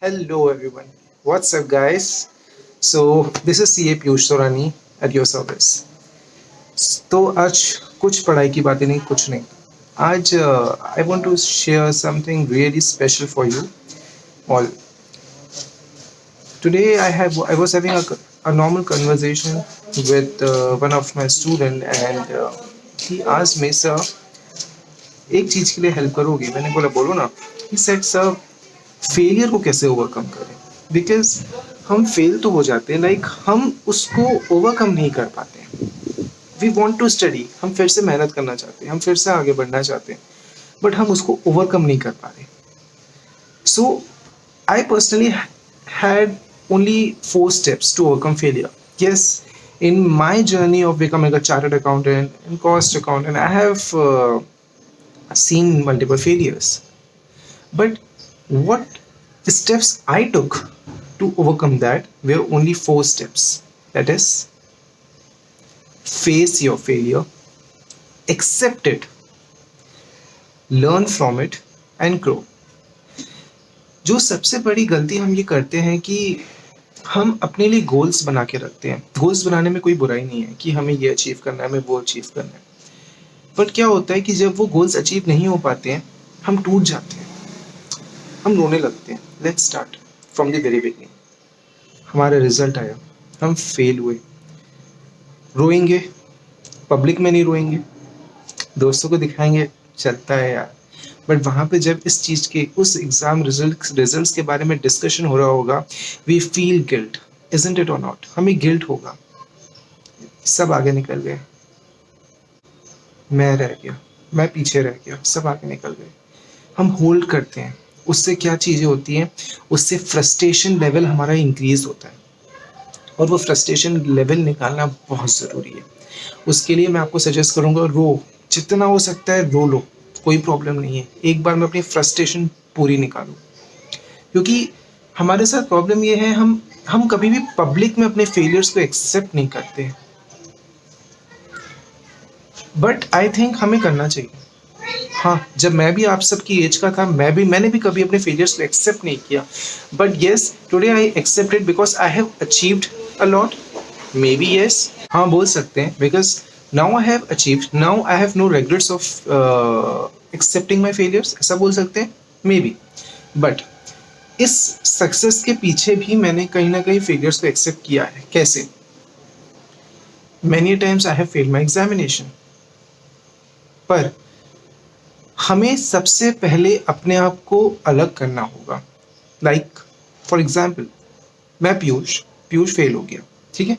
Hello everyone. What's up guys? So this is CA Piyush Sorani at your service. तो आज कुछ पढ़ाई की बातें नहीं कुछ नहीं. आज I want to share something really special for you all. Today I was having a normal conversation with one of my student and he asked me, sir, एक चीज के लिए हेल्प करोगे? मैंने बोला बोलो ना. He said, sir, फेलियर को कैसे ओवरकम करें? बिकॉज हम फेल तो हो जाते हैं, लाइक हम उसको ओवरकम नहीं कर पाते. वी वॉन्ट टू स्टडी, हम फिर से मेहनत करना चाहते हैं, हम फिर से आगे बढ़ना चाहते हैं, बट हम उसको ओवरकम नहीं कर पा रहे. सो I personally had only 4 steps to overcome failure. Yes, in my journey of becoming a chartered accountant and cost accountant, I have seen multiple failures. But what steps I took to overcome that were only 4 steps. That is, face your failure, accept it, learn from it, and grow. जो सबसे बड़ी गलती हम ये करते हैं कि हम अपने लिए गोल्स बना के रखते हैं. गोल्स बनाने में कोई बुराई नहीं है कि हमें ये अचीव करना है, हमें वो अचीव करना है. बट क्या होता है कि जब वो गोल्स अचीव नहीं हो पाते हैं, हम टूट जाते हैं, हम रोने लगते हैं. Let's start from the very beginning. हमारा रिजल्ट आया, हम फेल हुए, रोएंगे, पब्लिक में नहीं रोएंगे, दोस्तों को दिखाएंगे चलता है यार. बट वहाँ पे जब इस चीज़ के उस एग्ज़ाम रिजल्ट्स के बारे में डिस्कशन हो रहा होगा, we feel guilt, isn't it और नॉट? हमें गिल्ट होगा. सब आगे निकल गए, मैं रह गया, मैं पीछे रह गया, सब आगे निकल गए. हम होल्ड करते हैं. उससे क्या चीज़ें होती हैं? उससे फ्रस्ट्रेशन लेवल हमारा इंक्रीज होता है, और वो फ्रस्ट्रेशन लेवल निकालना बहुत ज़रूरी है. उसके लिए मैं आपको सजेस्ट करूँगा, रो, जितना हो सकता है रो लो, कोई प्रॉब्लम नहीं है. एक बार में अपनी फ्रस्ट्रेशन पूरी निकालो. क्योंकि हमारे साथ प्रॉब्लम ये है, हम कभी भी पब्लिक में अपने फेलियर्स को एक्सेप्ट नहीं करते. बट आई थिंक हमें करना चाहिए. हाँ, जब मैं भी आप सबकी एज का था, मैंने भी कभी अपने फेलियर्स को एक्सेप्ट नहीं किया. But yes, today I accepted because I have achieved a lot. Maybe yes, हाँ बोल सकते हैं, because now I have achieved, now I have no regrets of accepting my failures, ऐसा बोल सकते हैं मे बी. बट इस success के पीछे भी मैंने कहीं ना कहीं फेलियर्स को एक्सेप्ट किया है. कैसे? Many times I have failed my examination. पर हमें सबसे पहले अपने आप को अलग करना होगा. लाइक फॉर एग्जाम्पल, मैं पीयूष फेल हो गया, ठीक है,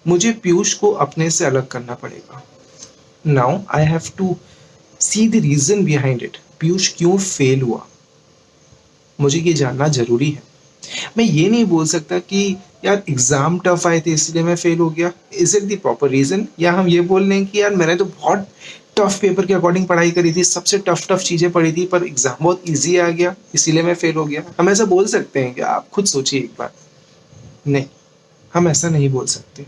मुझे पीयूष को अपने से अलग करना पड़ेगा. Now I have to see the reason behind it. Piyush क्यों फेल हुआ, मुझे ये जानना जरूरी है. मैं ये नहीं बोल सकता कि यार एग्जाम टफ आए थे इसलिए मैं फेल हो गया. Is it the proper reason? या हम ये बोल रहे हैं कि यार मैंने तो बहुत टफ पेपर के अकॉर्डिंग पढ़ाई करी थी, सबसे टफ चीजें पढ़ी थी, पर एग्जाम बहुत इजी आ गया इसीलिए मैं फेल हो गया. हम ऐसा बोल सकते हैं? कि आप खुद सोचिए एक बार. नहीं, हम ऐसा नहीं बोल सकते.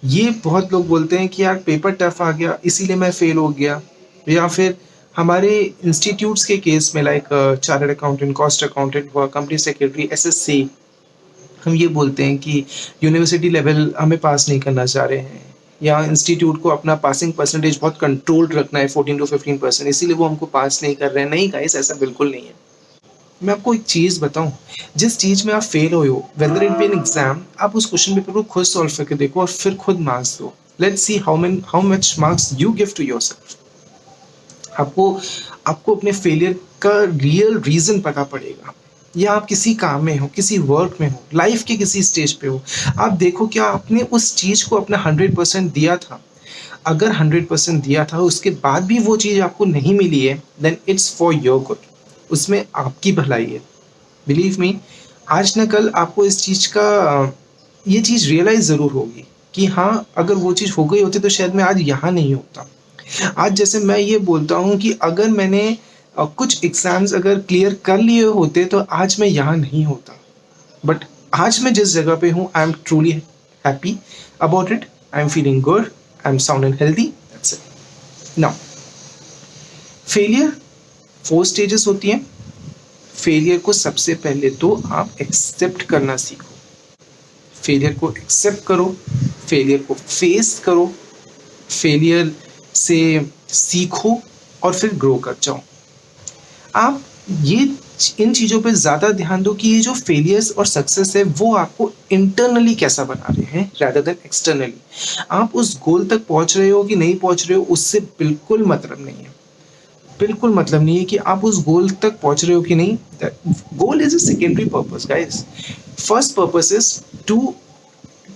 ये बहुत लोग बोलते हैं कि यार पेपर टफ आ गया इसीलिए मैं फेल हो गया. या फिर हमारे इंस्टीट्यूट्स के केस में, like chartered accountant, cost accountant हुआ, कंपनी सेक्रेटरी, एसएससी, हम ये बोलते हैं कि यूनिवर्सिटी लेवल हमें पास नहीं करना चाह रहे हैं, या इंस्टीट्यूट को अपना पासिंग परसेंटेज बहुत कंट्रोल्ड रखना है, 14 to 15%, इसीलिए वो हमको पास नहीं कर रहे हैं. नहीं गाइस, ऐसा बिल्कुल नहीं है. मैं आपको एक चीज़ बताऊं, जिस चीज़ में आप फेल हुए हो, whether it be an exam, आप उस क्वेश्चन पेपर को खुद सॉल्व करके देखो और फिर खुद मार्क्स दो. Let's see how much marks you give to yourself. आपको आपको अपने फेलियर का रियल रीजन पता पड़ेगा. या आप किसी काम में हो, किसी वर्क में हो, लाइफ के किसी स्टेज पे हो, आप देखो क्या आपने उस चीज़ को अपना 100% दिया था. अगर 100% दिया था, उसके बाद भी वो चीज़ आपको नहीं मिली है, then it's for your good. उसमें आपकी भलाई है. बिलीव मी, आज न कल आपको इस चीज़ का ये चीज़ रियलाइज़ ज़रूर होगी कि हाँ, अगर वो चीज़ हो गई होती तो शायद मैं आज यहाँ नहीं होता. आज जैसे मैं ये बोलता हूँ कि अगर मैंने कुछ एग्ज़ाम्स अगर क्लियर कर लिए होते तो आज मैं यहाँ नहीं होता. बट आज मैं जिस जगह पे हूँ, I am truly happy about it. I am feeling good, I am sound and healthy. That's it. Now failure 4 stages होती हैं. फेलियर को सबसे पहले तो आप एक्सेप्ट करना सीखो। फेलियर को एक्सेप्ट करो, फेलियर को फेस करो, फेलियर से सीखो और फिर ग्रो कर जाओ। आप ये इन चीज़ों पे ज़्यादा ध्यान दो कि ये जो फेलियर्स और सक्सेस है वो आपको इंटरनली कैसा बना रहे हैं रादर देन एक्सटर्नली। आप उस गोल तक पहुंच रहे हो कि नहीं पहुंच रहे हो उससे बिल्कुल मतलब नहीं है, बिल्कुल मतलब नहीं है कि आप उस गोल तक पहुंच रहे हो कि नहीं। Goal is a secondary purpose guys. First purpose is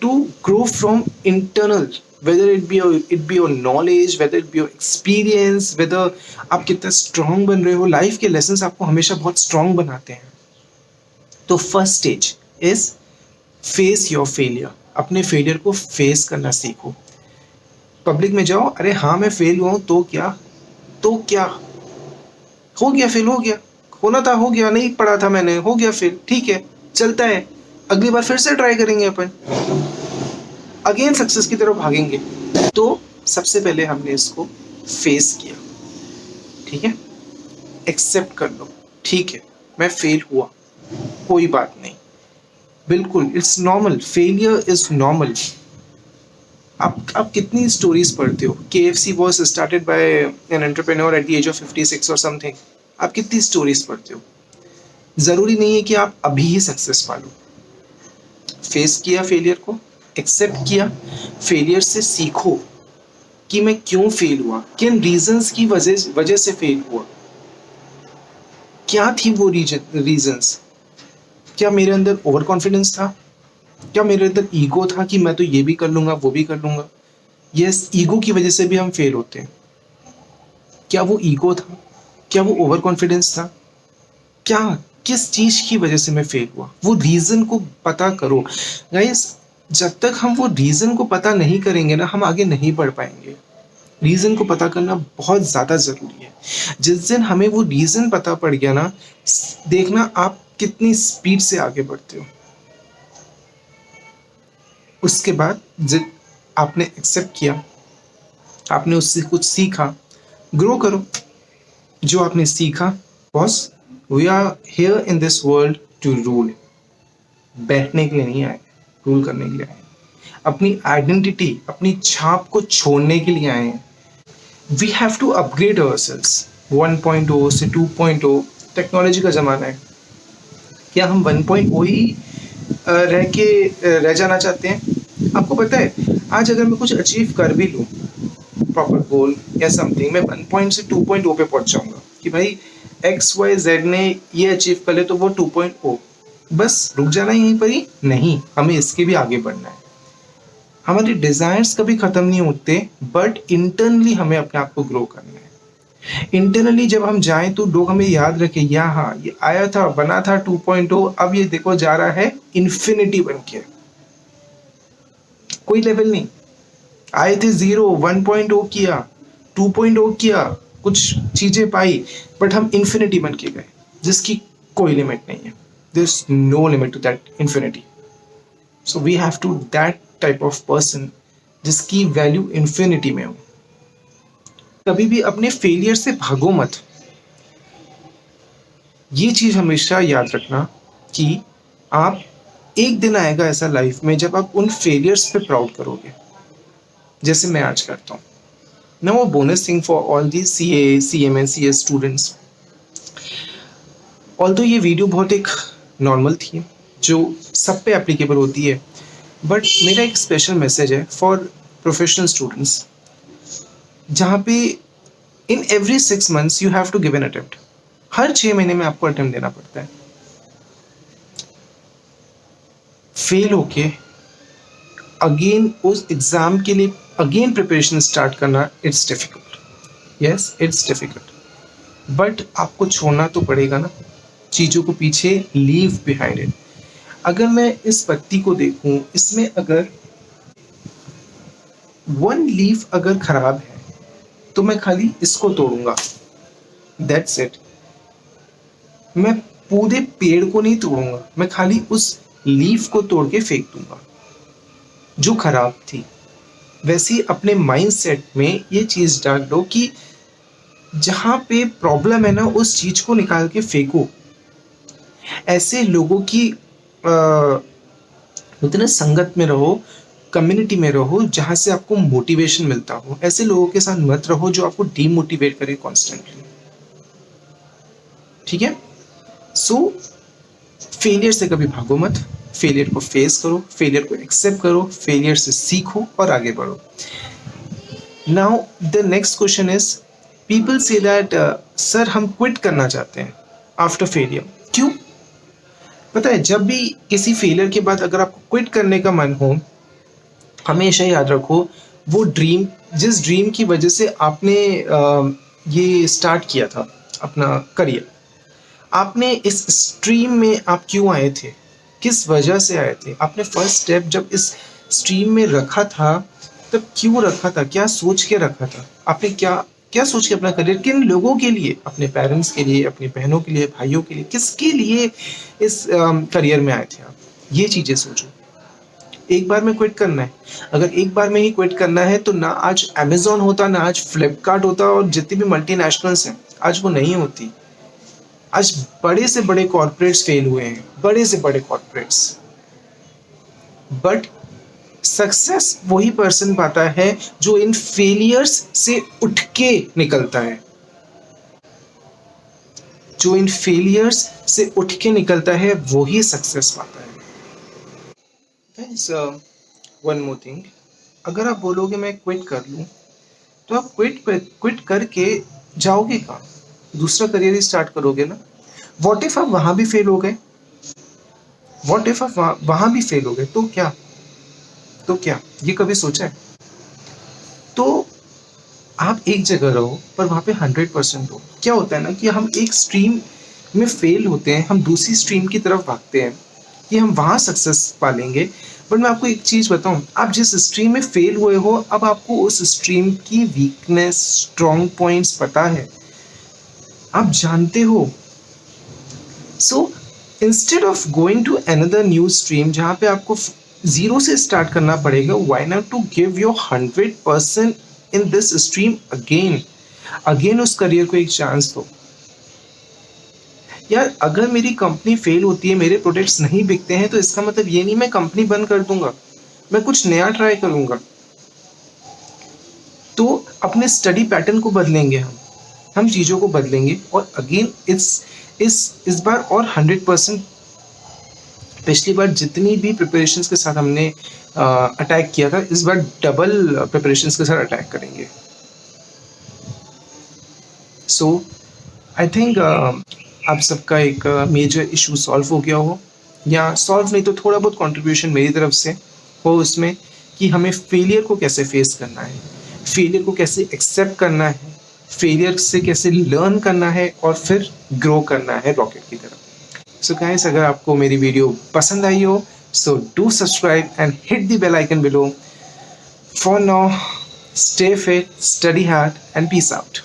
to grow from internal, whether it be your knowledge, whether it be your experience, whether आप कितना strong बन रहे हो। लाइफ के lessons आपको हमेशा बहुत strong बनाते हैं। तो first stage is face your failure. अपने फेलियर को फेस करना सीखो। पब्लिक में जाओ, अरे हाँ मैं फेल हुआ हूँ तो क्या, तो क्या हो गया, फेल हो गया, होना था हो गया, नहीं पढ़ा था मैंने, हो गया फेल, ठीक है चलता है, अगली बार फिर से ट्राई करेंगे अपन, अगेन सक्सेस की तरफ भागेंगे। तो सबसे पहले हमने इसको फेस किया, ठीक है, एक्सेप्ट कर लो, ठीक है मैं फेल हुआ, कोई बात नहीं, बिल्कुल it's normal, failure is normal. आप कितनी स्टोरीज पढ़ते हो, KFC was started by an entrepreneur at the age of 56 और समथिंग। आप कितनी स्टोरीज पढ़ते हो, ज़रूरी नहीं है कि आप अभी ही सक्सेस पालो। फेस किया फेलियर को, एक्सेप्ट किया, फेलियर से सीखो कि मैं क्यों फेल हुआ, किन रीजंस की वजह से फेल हुआ, क्या थी वो रीजंस। क्या मेरे अंदर ओवर कॉन्फिडेंस था, क्या मेरे अंदर ईगो था कि मैं तो ये भी कर लूंगा वो भी कर लूंगा। यस, ईगो की वजह से भी हम फेल होते हैं। क्या वो ईगो था, क्या वो ओवर कॉन्फिडेंस था, क्या किस चीज की वजह से मैं फेल हुआ, वो रीजन को पता करो गाइस। जब तक हम वो रीजन को पता नहीं करेंगे ना, हम आगे नहीं बढ़ पाएंगे। रीजन को पता करना बहुत ज्यादा जरूरी है। जिस दिन हमें वो रीजन पता पड़ गया ना, देखना आप कितनी स्पीड से आगे बढ़ते हो। उसके बाद जब आपने एक्सेप्ट किया, आपने उससे कुछ सीखा, ग्रो करो। जो आपने सीखा, boss we are here in this world to rule, बैठने के लिए नहीं आए, रूल करने के लिए आए, अपनी आइडेंटिटी, अपनी छाप को छोड़ने के लिए आए हैं। We have to upgrade ourselves. 1.0 से 2.0 टेक्नोलॉजी का ज़माना है। क्या हम 1.0 ही रह जाना चाहते हैं? आपको पता है, आज अगर मैं कुछ अचीव कर भी लूँ, प्रॉपर गोल या समथिंग, मैं 1 से 2.0 पे पहुंच जाऊंगा कि भाई XYZ ने ये अचीव कर ले तो वो 2.0, बस रुक जाना यहीं पर ही नहीं, हमें इसके भी आगे बढ़ना है। हमारे डिजायर्स कभी खत्म नहीं होते, बट इंटरनली हमें अपने आप को ग्रो करना है। इंटरनली जब हम जाएं तो लोग हमें याद रखें, या हाँ ये आया था, बना था 2.0, अब ये देखो जा रहा है इन्फिनिटी बन के। कोई लेवल नहीं, आए थे 0, 1.0 किया, 2.0 किया, कुछ चीजें पाई, बट हम इन्फिनिटी बन के गए जिसकी कोई लिमिट नहीं है। There is no limit to that infinity. So we have to that type of person जिसकी वैल्यू इन्फिनिटी में हो। कभी भी अपने फेलियर से भागो मत। ये चीज हमेशा याद रखना कि आप, एक दिन आएगा ऐसा लाइफ में जब आप उन फेलियर्स पे प्राउड करोगे, जैसे मैं आज करता हूँ। Now a bonus thing for all these CA, CM and CS students. Although ये वीडियो बहुत एक नॉर्मल थी जो सब पे एप्लीकेबल होती है, बट मेरा एक स्पेशल मैसेज है फॉर प्रोफेशनल स्टूडेंट्स, जहाँ पे in every 6 months you have to give an attempt. हर 6 महीने में आपको अटेम्प्ट देना पड़ता है। फेल होके अगेन उस एग्जाम के लिए अगेन प्रिपरेशन स्टार्ट करना, it's difficult. Yes, it's difficult, but आपको छोड़ना तो पड़ेगा ना, चीज़ों को पीछे लीव बिहाइंड इट। अगर मैं इस पत्ती को देखूं, इसमें अगर 1 लीफ अगर खराब है तो मैं खाली इसको तोड़ूंगा, दैट्स इट। मैं पूरे पेड़ को नहीं तोड़ूंगा, मैं खाली उस लीफ को तोड़ के फेंक दूंगा जो खराब थी। वैसे ही अपने माइंडसेट में ये चीज डाल दो कि जहां पे प्रॉब्लम है ना, उस चीज को निकाल के फेंको। ऐसे लोगों की होते ना संगत में रहो, कम्युनिटी में रहो जहाँ से आपको मोटिवेशन मिलता हो। ऐसे लोगों के साथ मत रहो जो आपको डीमोटिवेट करे कॉन्स्टेंटली। ठीक है? सो फेलियर से कभी भागो मत, फेलियर को फेस करो, फेलियर को एक्सेप्ट करो, फेलियर से सीखो और आगे बढ़ो। Now the next question is, people say that sir हम क्विट करना चाहते हैं आफ्टर फेलियर। क्यों? पता है, जब भी किसी फेलियर के बाद अगर आपको क्विट करने का मन हो, हमेशा याद रखो वो ड्रीम, जिस ड्रीम की वजह से आपने ये स्टार्ट किया था अपना करियर, आपने इस स्ट्रीम में आप क्यों आए थे, किस वजह से आए थे, आपने फर्स्ट स्टेप जब इस स्ट्रीम में रखा था तब क्यों रखा था, क्या सोच के रखा था, आपने क्या क्या सोच के अपना करियर, किन लोगों के लिए, अपने पेरेंट्स के लिए, अपनी बहनों के लिए, भाइयों के लिए, किसके लिए इस करियर में आए थे आप, ये चीज़ें सोचो। एक बार में क्विट करना है, अगर एक बार में ही क्विट करना है तो ना आज अमेजोन होता, ना आज फ्लिपकार्ट होता, और जितनी भी मल्टीनेशनल्स हैं आज वो नहीं होती। आज बड़े से बड़े कॉर्पोरेट्स फेल हुए हैं, बड़े से बड़े कॉर्पोरेट्स, बट सक्सेस वही पर्सन पाता है जो इन फेलियर्स से उठ के निकलता है, जो इन फेलियर्स से उठ के निकलता है वही सक्सेस पाता है। वन मोर थिंग, अगर आप बोलोगे मैं क्विट कर लूं, तो आप क्विट करके जाओगे कहाँ, दूसरा करियर ही स्टार्ट करोगे ना। व्हाट इफ आप वहां भी फेल हो गए, व्हाट इफ आप वहां भी फेल हो गए, तो क्या, तो क्या, ये कभी सोचा है? तो आप एक जगह रहो पर वहां पे 100% हो। क्या होता है ना कि हम एक स्ट्रीम में फेल होते हैं, हम दूसरी स्ट्रीम की तरफ भागते हैं कि हम वहां सक्सेस पालेंगे। बट मैं आपको एक चीज बताऊं, आप जिस स्ट्रीम में फेल हुए हो, अब आपको उस स्ट्रीम की वीकनेस, स्ट्रॉन्ग पॉइंट्स पता है, आप जानते हो। So instead of going to another new stream जहाँ पे आपको जीरो से स्टार्ट करना पड़ेगा, why not to give your 100% in this stream again उस करियर को एक चांस दो। यार अगर मेरी कंपनी फेल होती है, मेरे प्रोडक्ट्स नहीं बिकते हैं, तो इसका मतलब ये नहीं मैं कंपनी बंद कर दूंगा, मैं कुछ नया ट्राई करूंगा। तो अपने स्टडी पैटर्न को बदलेंगे, हम चीज़ों को बदलेंगे, और अगेन इस बार और 100%, पिछली बार जितनी भी प्रिपरेशंस के साथ हमने अटैक किया था, इस बार डबल प्रिपरेशंस के साथ अटैक करेंगे। सो आई थिंक आप सबका एक मेजर इशू सॉल्व हो गया हो, या सॉल्व नहीं तो थोड़ा बहुत कंट्रीब्यूशन मेरी तरफ से हो उसमें, कि हमें फेलियर को कैसे फेस करना है, फेलियर को कैसे एक्सेप्ट करना है, फेलियर से कैसे लर्न करना है, और फिर ग्रो करना है रॉकेट की तरफ। सो गाइस, अगर आपको मेरी वीडियो पसंद आई हो, so do subscribe and hit the bell icon below. For now, stay fit, study hard and peace out.